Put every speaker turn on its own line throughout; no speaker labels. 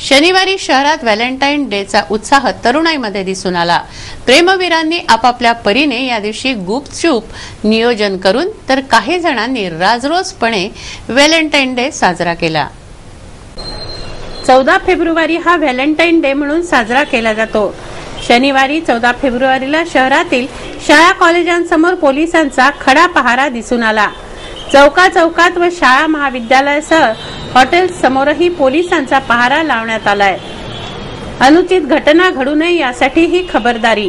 शनिवारी शहरात व्हॅलेंटाईन डेचा उत्साह तरुणाईमध्ये दिसून आला। प्रेमवीरांनी आपापल्या परीने या दिवशी गुपचूप नियोजन करून तर काही जणांनी राजरोसपणे व्हॅलेंटाईन डे साजरा केला। 14 फेब्रुवारी हा व्हॅलेंटाईन डे म्हणून साजरा केला जातो। शनिवारी 14 फेब्रुवारीला शहरातील शाळा कॉलेजांसमोर पोलिसांचा खडा पहारा दिसून आला। चौकात व शाळा महाविद्यालयासह हॉटेल्स समोरही पोलिसांचा पहारा लावण्यात आलाय। अनुचित घटना घडू नये यासाठी ही खबरदारी।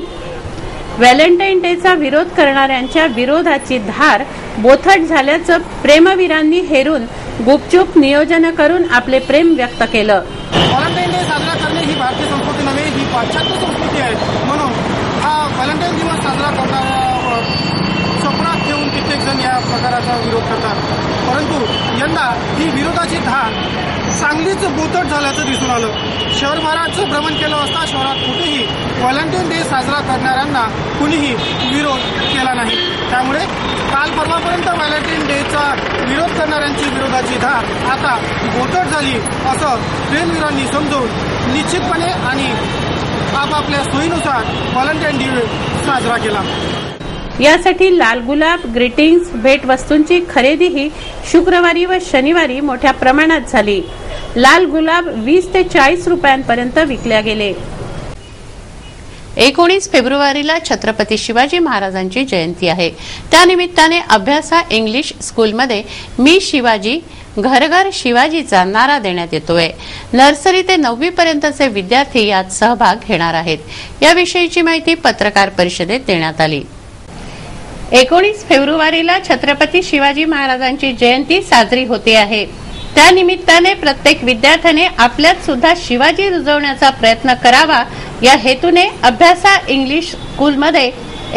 व्हॅलेंटाईन डेचा विरोध करणाऱ्यांच्या विरोधाची धार बोथट झाल्याचं प्रेमवीरांनी हेरून गुपचूप नियोजन करून आपले प्रेम व्यक्त केलं।
व्हॅलेंटाईन डे साजरा करणे ही भारतीय संस्कृती नव्हे, ही पाश्चात्य संस्कृती आहे। म्हणून हा व्हॅलेंटाईन दिवस साजरा करणारा स्वप्नात ठेवून कित्येक जण या प्रकाराचा विरोध करतात, परंतु यंदा ही विरोधाची धार चांगलीच बोथट झाल्याचं दिसून आलं। शहरभराचं भ्रमण केलं असता शहरात कुठेही व्हॅलेंटाईन डे साजरा करणाऱ्यांना कुणीही विरोध केला नाही। त्यामुळे काल परवापर्यंत व्हॅलेंटाईन डेचा विरोध करणाऱ्यांची विरोधाची धार आता बोथट झाली असं प्रेमवीरांनी समजून निश्चितपणे आणि आपापल्या सोयीनुसार व्हॅलेंटाईन डे साजरा केला।
यासाठी लाल गुलाब, ग्रीटिंग्स, भेटवस्तूंची खरेदीही शुक्रवारी व शनिवारी मोठ्या प्रमाणात झाली। लाल गुलाब 20 ते 40 रुपयांपर्यंत विकल्या गेले। 19 फेब्रुवारीला छत्रपती शिवाजी महाराजांची जयंती आहे। त्यानिमित्ताने अभ्यासा इंग्लिश स्कूलमध्ये मी शिवाजी घर घर शिवाजीचा नारा देण्यात येतोय। नर्सरी ते 9वी पर्यंतचे विद्यार्थी यात सहभाग घेणार आहेत। याविषयीची माहिती पत्रकार परिषदेत देण्यात आली। 19 फेब्रुवारीला छत्रपती शिवाजी महाराजांची जयंती साजरी होते आहे। त्यानिमित्ताने प्रत्येक विद्यार्थ्याने आपल्यात सुद्धा शिवाजी रुजवण्याचा प्रयत्न करावा या हेतूने अभ्यासा इंग्लिश स्कूलमध्ये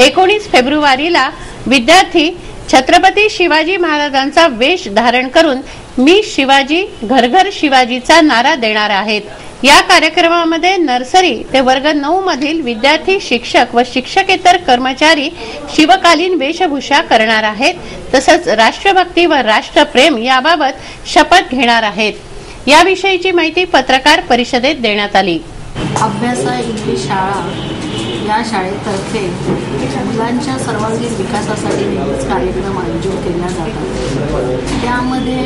19 फेब्रुवारीला विद्यार्थी छत्रपती शिवाजी महाराजांचा वेश धारण करून मी शिवाजी घर घर शिवाजीचा नारा देणार आहेत। या कार्यक्रमामध्ये नर्सरी ते वर्ग 9 मधील विद्यार्थी, शिक्षक व शिक्षकेतर कर्मचारी शिवकालीन वेशभूषा करणार आहेत। तसंच राष्ट्रभक्ती व राष्ट्रप्रेम याबाबत शपथ घेणार आहेत। याविषयीची माहिती पत्रकार परिषदेत देण्यात आली।
अभ्यासा इंग्लिश शाळा या शाळेतर्फे मुलांच्या सर्वांगीण विकासासाठी नेहमीच कार्यक्रम आयोजित केला जातात। त्यामध्ये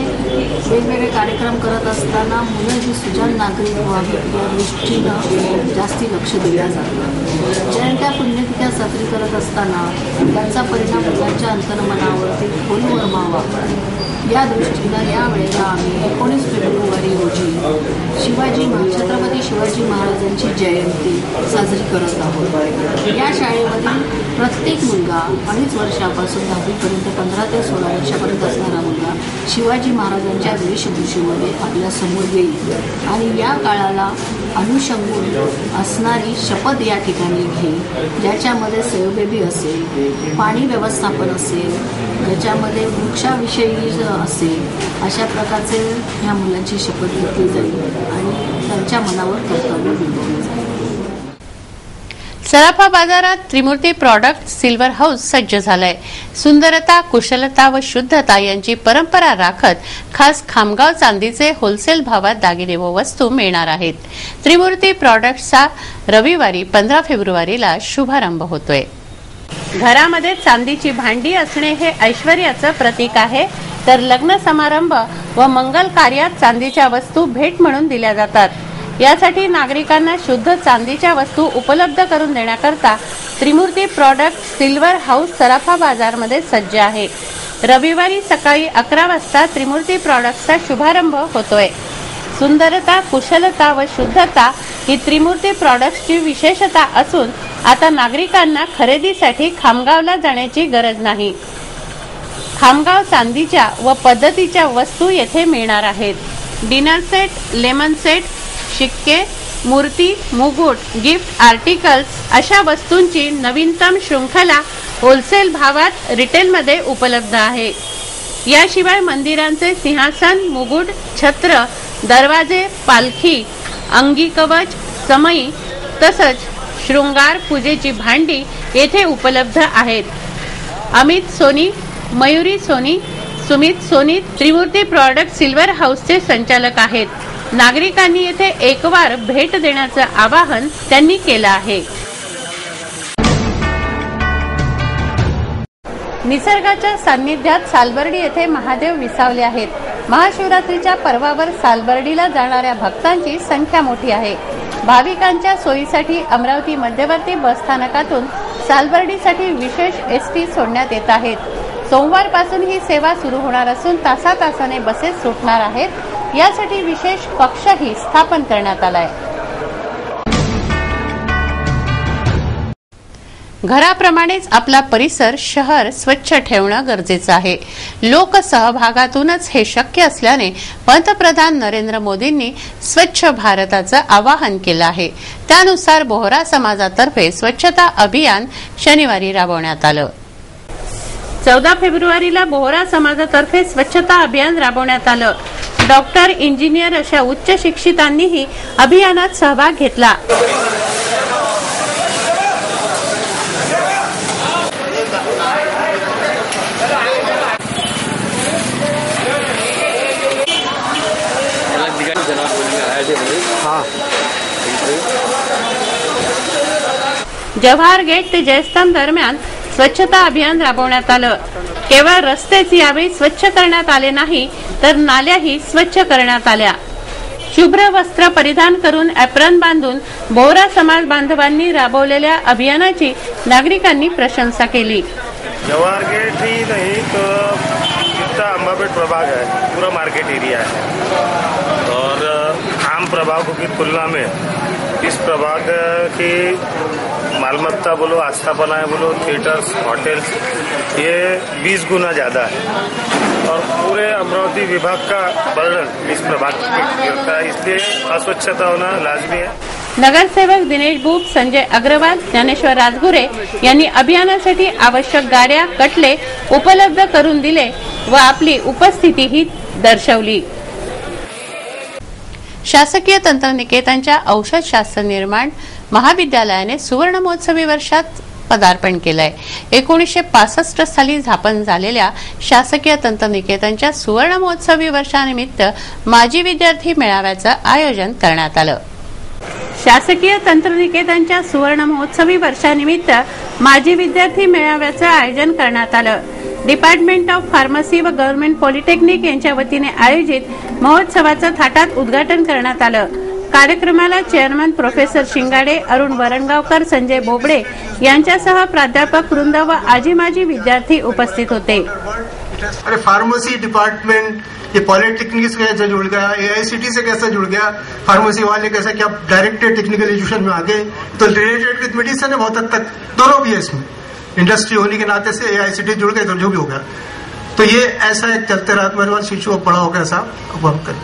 वेगवेगळे कार्यक्रम करत असताना मुलं ही सुजाण नागरिक व्हावीत या दृष्टीनं जास्ती लक्ष दिलं जातं। जयंत्या पुण्यतिथ्या साजरी करत असताना त्याचा परिणाम मुलांच्या अंतर्मनावरती खोलवर व्हावा या दृष्टीनं यावेळेला आम्ही 19 फेब्रुवारी रोजी छत्रपती शिवाजी महाराजांची जयंती साजरी करत आहोत। या शाळेमधील प्रत्येक मुलगा 2.5 वर्षापासून 10वी पर्यंत 15 ते 16 वर्षापर्यंत असणारा मुलगा शिवाजी महाराजांच्या वेशभूषेमध्ये आपल्या समोर येईल आणि या काळाला अनुषंगून असणारी शपथ या ठिकाणी घेईल, ज्याच्यामध्ये सेवबेबी असेल, पाणी व्यवस्थापन असेल, ज्याच्यामध्ये वृक्षाविषयी असेल, अशा प्रकारचे ह्या मुलांची शपथ घेतली जाईल आणि त्यांच्या मनावर कर्तव्य बिंबवलं जाईल।
सराफा बाजारात त्रिमूर्ती प्रॉडक्ट सिल्वर हाऊस सज्ज झालंय। सुंदरता, कुशलता व शुद्धता यांची परंपरा राखत खास खामगाव चांदीचे होलसेल भावात दागिने व वस्तू मिळणार आहेत। त्रिमूर्ती प्रॉडक्ट्सचा रविवारी 15 फेब्रुवारीला शुभारंभ होतोय। घरामध्ये चांदीची भांडी असणे हे ऐश्वर्याचं प्रतीक आहे, तर लग्न समारंभ व मंगल कार्यात चांदीच्या वस्तू भेट म्हणून दिल्या जातात। यासाठी नागरिकांना शुद्ध चांदीच्या वस्तू उपलब्ध करून देण्याकरता त्रिमूर्ती प्रॉडक्ट सिल्वर हाऊस सराफा बाजारमध्ये सज्ज आहे। रविवारी सकाळी 11 वाजता त्रिमूर्ती प्रॉडक्ट्सचा शुभारंभ होतोय। सुंदरता, कुशलता व शुद्धता ही त्रिमूर्ती प्रॉडक्ट्सची विशेषता असून आता नागरिकांना खरेदीसाठी खामगावला जाण्याची गरज नाही। खामगाव चांदीच्या व पद्धतीच्या वस्तू येथे मिळणार आहेत। डिनर सेट, लेमन सेट, शिक्के, मूर्ती, मुकुट, गिफ्ट आर्टिकल्स अशा वस्तूंची नवीनतम शृंखला होलसेल भावात रिटेलमध्ये उपलब्ध आहे। याशिवाय मंदिरांचे सिंहासन, मुकुट, छत्र, दरवाजे, पालखी, अंगी कवच, समई तसंच शृंगार पूजेची भांडी येथे उपलब्ध आहेत। अमित सोनी, मयुरी सोनी, सुमित सोनी त्रिमूर्ती प्रॉडक्ट सिल्वर हाऊसचे संचालक आहेत। नागरिकांनी येथे एकवार भेट देण्याचं आवाहन त्यांनी केलं आहे. निसर्गाच्या सान्निध्यात सालबर्डी येथे महादेव विसावले आहेत. महाशिवरात्रीच्या पर्वावर सालबर्डीला जाणाऱ्या भक्तांची संख्या मोठी आहे. भाविकांच्या सोयीसाठी अमरावती मध्यवर्ती बसस्थानकातून सालबर्डीसाठी विशेष एसटी सोडण्यात येत आहेत. सोमवारपासून ही सेवा सुरू होणार असून तासातासाने बसेस सुटणार आहेत. यासाठी विशेष कक्षही स्थापन करण्यात आलाय. घराप्रमाणेच आपला परिसर, शहर स्वच्छ ठेवणं गरजेचं आहे. लोकसहभागातूनच हे शक्य असल्याने पंतप्रधान नरेंद्र मोदींनी स्वच्छ भारताचं आवाहन केलं आहे. त्यानुसार बोहरा समाजातर्फे स्वच्छता अभियान शनिवारी राबवण्यात आलं. 14 फेब्रुवारीला बोहरा समाजातर्फे स्वच्छता अभियान राबवण्यात आलं. डॉक्टर, इंजिनियर अशा उच्च शिक्षितांनीही अभियानात सहभाग घेतला. जवाहर गेट ते जयस्तंभ दरम्यान स्वच्छता अभियान राबवण्यात आलं. केवळ रस्तेच यावेळी स्वच्छ करण्यात आले नाही तर नाल्याही स्वच्छ करण्यात आल्या. शुभ्र वस्त्र परिधान करून ॲप्रन बांधून बोहरा समाज बांधवांनी राबवलेल्या अभियानाची नागरिकांनी प्रशंसा केली.
जवाहर गेट ही नहीं तो जितना अम्बापेट प्रभाग है पूरा मार्केट एरिया है और आम प्रभागों की तुलना में इस प्रभाग की मालमत्ता बोलो, आस्थापना बोलो, थिएटर्स, होटल्स ये 20 गुना ज़्यादा है और पूरे अमरावती विभाग का बर्डन इस प्रभाग पर गिरता है. इसलिए अस्वच्छता होना लाजमी है.
नगरसेवक दिनेश बुब, संजय अग्रवाल, ज्ञानेश्वर राजगुरे यांनी अभियानासाठी आवश्यक गाड्या, कटले उपलब्ध करून दिले व आपली उपस्थितीही दर्शवली. शासकीय तंत्रनिकेतनच्या औषधशास्त्र निर्माण महाविद्यालयाने सुवर्ण महोत्सवी वर्षात पदार्पण केलंय. 1965 साली स्थापन झालेल्या शासकीय तंत्रनिकेतनच्या सुवर्ण महोत्सवी वर्षानिमित्त माजी विद्यार्थी मेळाव्याचं आयोजन करण्यात आलं. शासकीय तंत्रनिकेतनच्या सुवर्ण महोत्सवी वर्षानिमित्त माजी विद्यार्थी मेळाव्याचं आयोजन करण्यात आलं. डिपार्टमेंट ऑफ फार्मसी व गव्हर्नमेंट पॉलिटेक्निक यांच्या वतीने आयोजित महोत्सवाचं थाटात उद्घाटन करण्यात आलं. कार्यक्रमाला चेअरमन प्रोफेसर शिंगाडे, अरुण वरणगावकर, संजय बोबडे यांच्यासह प्राध्यापक वृंद व आजी माजी विद्यार्थी उपस्थित होते.
अरे फार्मेसी डिपार्टमेंट ये पॉलिटेक्निक से कैसे जुड़ गया, AICT से कैसे जुड़ गया, फार्मेसी वाले कैसे क्या डायरेक्टेड टेक्निकल एजुकेशन में आ गए, तो रिलेटेड विद मेडिसिन है बहुत हद तक दोनों भी है. इसमें इंडस्ट्री होने के नाते से AICT जुड़ गए तो जो भी हो गया. तो ये ऐसा एक चलते रहा. मेरे पास शिशु अब बड़ा हो गया साहब, अब हम करें.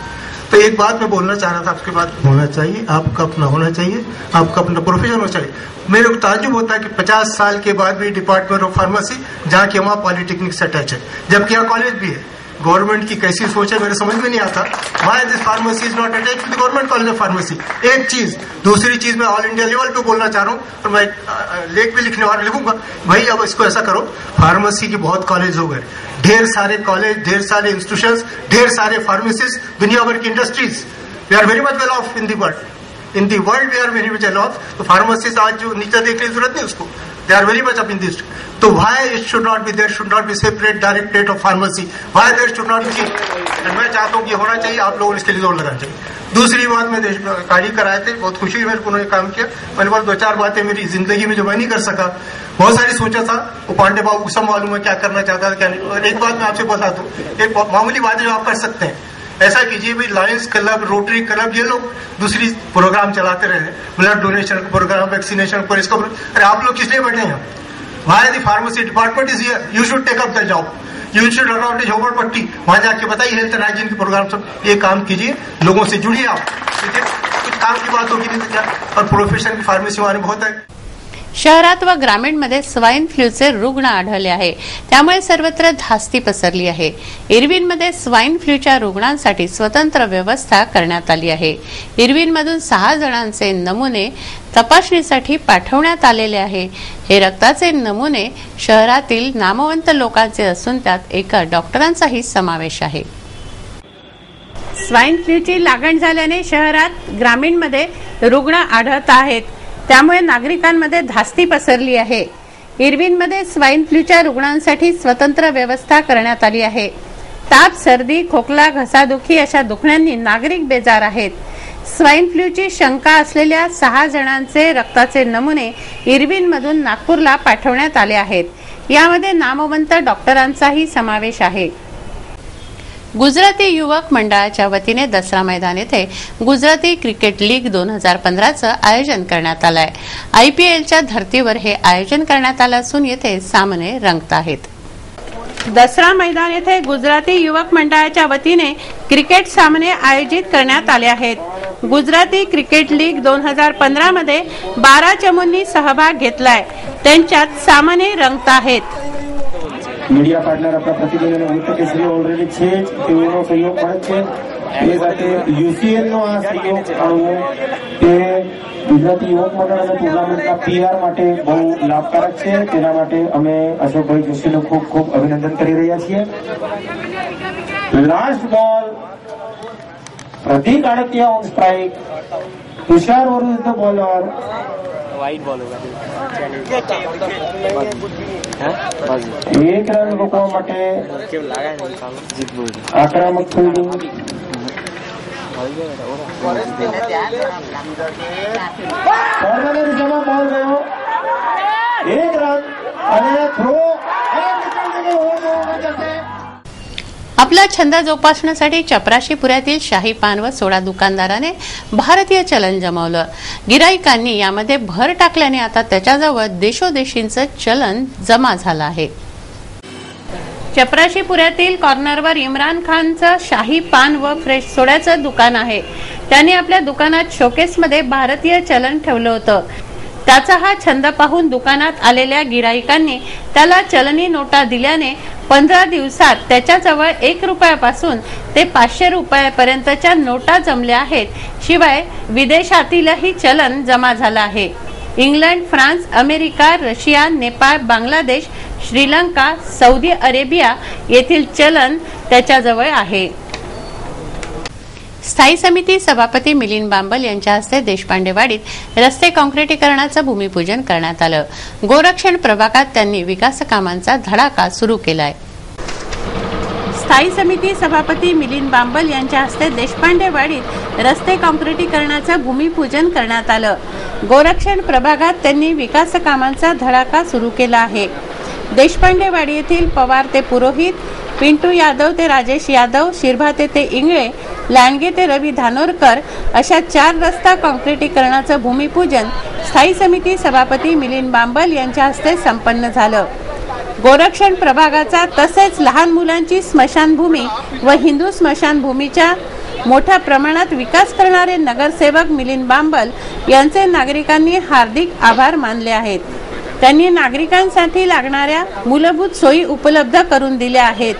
तो एक बात मैं बोलना चाह रहा था, आपके बात होना चाहिए, आपका अपना होना चाहिए, आपका अपना प्रोफेशन होना चाहिए. मेरे को ताज्जुब होता है कि 50 साल के बाद भी डिपार्टमेंट ऑफ फार्मेसी जहाँ के वहाँ पॉलिटेक्निक से अटैच है, जबकि यहाँ कॉलेज भी है. गवर्नमेंट की कैसी सोच है मेरे समझ में नहीं आता. व्हाई दिस फार्मेसी इज नॉट अटैच विद गवर्नमेंट कॉलेज ऑफ फार्मेसी. एक चीज. दूसरी चीज मैं ऑल इंडिया लेवल पे बोलना चाह रहा हूँ और मैं लेख भी लिखने वाला लिखूंगा. भाई अब इसको ऐसा करो, फार्मेसी के बहुत कॉलेज हो गए, ढेर सारे कॉलेज, ढेर सारे इंस्टीट्यूशंस, ढेर सारे फार्मेसिस्ट, दुनिया भर की industries. We are very much well off in the world. In the world we are very much well off. तो फार्मेसिस्ट आज जो नीचे देखने की जरूरत नहीं उसको. They are very much up in this. So why it should not be, there should not be separate directorate of pharmacy? Why there should not be? And मैं चाहता हूँ कि होना चाहिए. आप लोगों ने इसके लिए जोर लगाना चाहिए. दूसरी बात, मैं गाड़ी कराए थे, बहुत खुशी हुई मेरे को उन्होंने काम किया. मेरे पास 2-4 बातें मेरी जिंदगी में जो मैं नहीं कर सका, बहुत सारी सोचा था. वो पांडे बाबू को सब मालूम है क्या करना चाहता था क्या नहीं. और एक बात मैं आपसे बता दूं, एक मामूली बात है जो आप कर सकते हैं. ऐसा कीजिए भाई, लायंस क्लब, रोटरी क्लब, ये लोग दूसरी प्रोग्राम चलाते रहे, ब्लड डोनेशन प्रोग्राम, वैक्सीनेशन पर, इसका. अरे आप लोग किस लिए बैठे हैं? Why the pharmacy department is here. You should take up the job. You should around झोपड़पट्टी वहां जाके बताइए हेल्थ एंड हाइजीन के प्रोग्राम सब. ये काम कीजिए, लोगों से जुड़िए आप. ठीक है, कुछ काम की बात होगी नहीं तो क्या. और प्रोफेशन की फार्मेसी वाले बहुत है.
शहरात व ग्रामीणमध्ये स्वाईन फ्लूचे रुग्ण आढळले आहे. त्यामुळे सर्वत्र धास्ती पसरली आहे. इरविनमध्ये स्वाईन फ्लूच्या रुग्णांसाठी स्वतंत्र व्यवस्था करण्यात आली आहे. इरविनमधून 6 जणांचे नमुने तपासणीसाठी पाठवण्यात आलेले आहे. हे रक्ताचे नमुने शहरातील नामवंत लोकांचे असून त्यात एका डॉक्टरांचाही समावेश आहे. स्वाईन फ्लूची लागण झाल्याने शहरात ग्रामीणमध्ये रुग्ण आढळत आहेत, त्यामुळे नागरिकांमध्ये धास्ती पसरली आहे। इरविनमध्ये स्वाईन फ्लूच्या रुग्णांसाठी स्वतंत्र व्यवस्था करण्यात आली आहे। ताप, सर्दी, खोकला, घसादुखी अशा दुखण्यांनी नागरिक बेजार आहेत। स्वाईन फ्लूची शंका असलेल्या 6 जणांचे रक्ताचे नमुने इरविनमधून नागपूरला पाठवण्यात आले आहेत। यामध्ये नामवंत डॉक्टरांचाही समावेश आहे। गुजराती युवक मंडळाच्या वतीने दसरा मैदान येथे गुजराती क्रिकेट लीग 2015चं आयोजन करण्यात आलंय। IPLच्या धर्तीवर हे आयोजन करण्यात आलं असून येथे सामने रंगत आहेत। दसरा मैदान येथे गुजराती युवक मंडळाच्या वतीने क्रिकेट सामने आयोजित करण्यात आले आहेत। गुजराती क्रिकेट लीग 2015 मध्ये 12 चमूंनी सहभाग घेतलाय, त्यांच्यात सामने रंगत आहेत।
मीडिया पार्टनर अपना प्रतिनिधिनो વૃત્ત કેસરી ઓલરેડી છે તેઓનો સહયોગ મળે છે। એ સાથે UCL નો આ સહયોગ મળવો તે ગુજરાતી યુવક મંડળ અને ટુર્નામેન્ટના PR માટે બહુ લાભકારક છે। તેના માટે અમે અશોકભાઈ જોશીનો ખૂબ ખૂબ અભિનંદન કરી રહ્યા છીએ। Last ball Pratik Aadatiya on strike, Tushar ઓર is the bowler. Wide ball होगा एक रन रोकवा માટે આક્રમક ફિલ્ડિંગ કોર્નર જમા બોલ ગયો, એક રન અને થ્રો
आपला छंद जोपासण्यासाठी चपराशीपुऱ्यातील शाही पान व सोडा दुकानदाराने भारतीय चलन जमवलं। गिराईकांनी यामध्ये भर टाकल्याने आता त्याच्याजवळ देशोदेशींचं चलन जमा झालं आहे। चपराशीपुऱ्यातील कॉर्नरवर इम्रान खानचं शाही पान व फ्रेश सोड्याचं दुकान आहे। त्याने आपल्या दुकानात शोकेसमध्ये भारतीय चलन ठेवलं होतं। त्याचा हा छंद पाहून दुकानात आलेल्या गिराईकांनी त्याला चलनी नोटा दिल्याने 15 दिवसात त्याच्याजवळ 1 रुपयापासून ते 500 रुपयापर्यंतच्या नोटा जमल्या आहेत। शिवाय विदेशातीलही चलन जमा झालं आहे। England, France, America, Russia, Nepal, Bangladesh, Sri Lanka, Saudi Arabia येथील चलन त्याच्याजवळ आहे। स्थायी समिती सभापती मिलिंद बांबल यांच्या हस्ते देशपांडेवाडीत रस्ते काँक्रिटीकरणाचं भूमिपूजन करण्यात आलं। गोरक्षण प्रभागात त्यांनी विकास कामांचा धडाका सुरू केलाय। स्थायी समिती सभापती मिलिंद बांबल यांच्या हस्ते देशपांडेवाडीत रस्ते काँक्रिटीकरणाचं भूमिपूजन करण्यात आलं। गोरक्षण प्रभागात त्यांनी विकास कामांचा धडाका सुरू केला आहे। देशपांडेवाडी येथील पवार ते पुरोहित, पिंटू यादव ते राजेश यादव, शिरभाते ते इंगळे, लांडगे ते रवी धानोरकर अशा 4 रस्ता काँक्रिटीकरणाचं भूमिपूजन स्थायी समिती सभापती मिलिंद बांबल यांच्या हस्ते संपन्न झालं। गोरक्षण प्रभागाचा तसेच लहान मुलांची स्मशानभूमी व हिंदू स्मशानभूमीच्या मोठ्या प्रमाणात विकास करणारे नगरसेवक मिलिंद बांबल यांचे नागरिकांनी हार्दिक आभार मानले आहेत। त्यांनी नागरिकांसाठी लागणाऱ्या मूलभूत सोयी उपलब्ध करून दिल्या आहेत।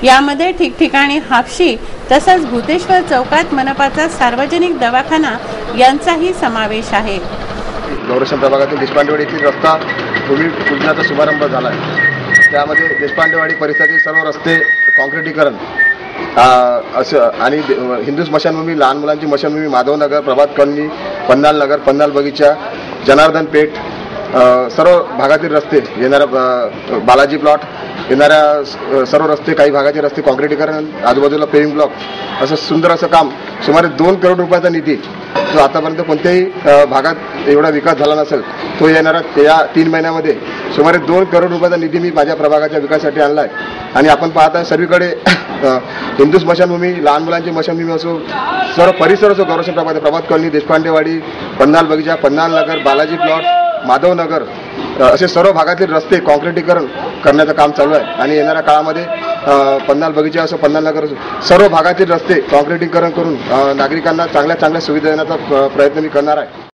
यामध्ये ठिकठिकाणी हापशी तसंच भूतेश्वर चौकात मनपाचा सार्वजनिक दवाखाना यांचाही समावेश आहे।
गोरक्षण प्रभागातील देशपांडेवाडी येथील रस्ता भूमिपूजनाचा शुभारंभ झाला आहे। त्यामध्ये देशपांडेवाडी परिसरातील सर्व रस्ते काँक्रिटीकरण आणि हिंदू स्मशानभूमी, लहान मुलांची स्मशानभूमी, माधवनगर, प्रभात कॉलनी, पन्नाल नगर, पन्नाल बगीचा, जनार्दन पेठ सर्व भागातील रस्ते, येणाऱ्या बालाजी प्लॉट, येणाऱ्या सर्व रस्ते, काही भागाचे रस्ते काँक्रिटीकरण, आजूबाजूला पेविंग ब्लॉक, असं सुंदर असं काम सुमारे 2 करोड रुपयाचा निधी जो आतापर्यंत कोणत्याही भागात एवढा विकास झाला नसेल तो येणाऱ्या या 3 महिन्यामध्ये सुमारे 2 करोड रुपयाचा निधी मी माझ्या प्रभागाच्या विकासासाठी आणला आहे। आणि आपण पाहता सर्वीकडे हिंदू स्मशानभूमी, लहान मुलांची स्मशानभूमी असो, सर्व परिसर असो, गोरक्षण प्रभाग, प्रभात कॉलनी, देशपांडेवाडी, पन्नाल बगीचा, पन्नाल नगर, बालाजी प्लॉट, माधवनगर असे सर्व भागातील रस्ते काँक्रिटीकरण करण्याचं काम चालू आहे। आणि येणाऱ्या काळामध्ये पन्नाल बगीचा असो, पन्नाल नगर असो, सर्व भागातील रस्ते काँक्रिटीकरण करून नागरिकांना चांगल्या सुविधा देण्याचा प्रयत्न मी करणार आहे।